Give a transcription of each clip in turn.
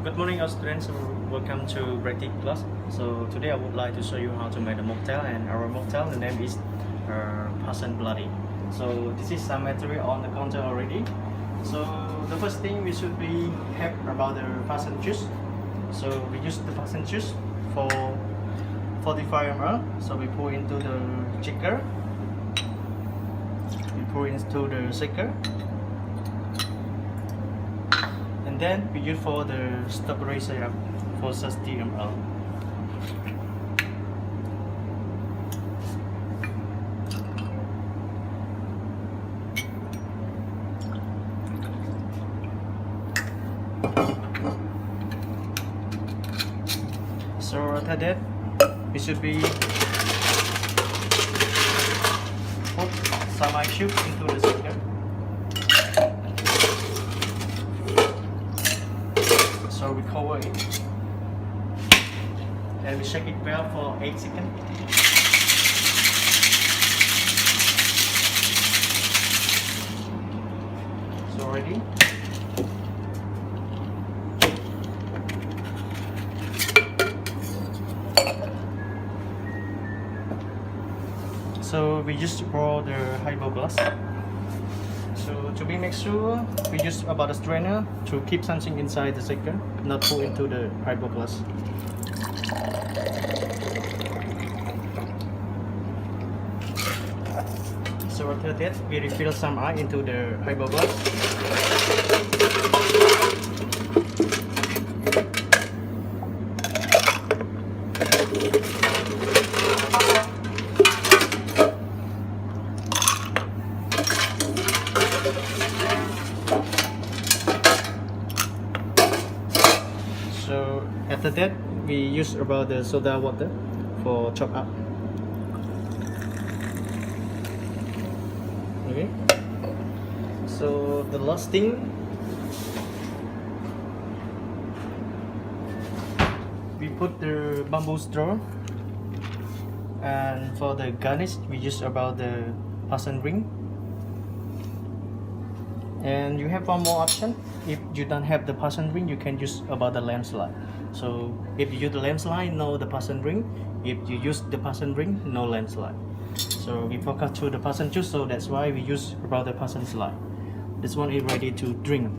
Good morning, our students. Welcome to practice class. So today I would like to show you how to make a mocktail, and our mocktail, the name is Passion Bloody. So this is some material on the counter already. So the first thing we should be have about the passion juice. So we use the passion juice for 45 ml. So we pour into the shaker. We pour into the shaker. And then we use for the strawberry syrup for 60 ml. So after that, we should be put some ice cube into the shaker. So we cover it and we shake it well for 8 seconds. So ready. So we just pour the highball glass. So to be make sure, we use about a strainer to keep something inside the shaker, not pour into the highball glass. So after that, we refill some ice into the highball glass. So after that, we use about the soda water for chop up. Okay. So the last thing, we put the bamboo straw, and for the garnish, we use about the passion ring. And you have one more option. If you don't have the passion ring, you can use about the landslide. So if you use the landslide, no the passion ring. If you use the passion ring, no landslide. So we focus to the passion juice, so that's why we use about the passion slide. This one is ready to drink.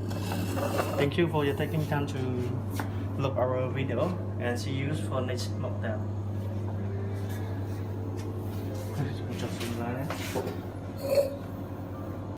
Thank you for your taking time to look our video, and see you for next mocktail.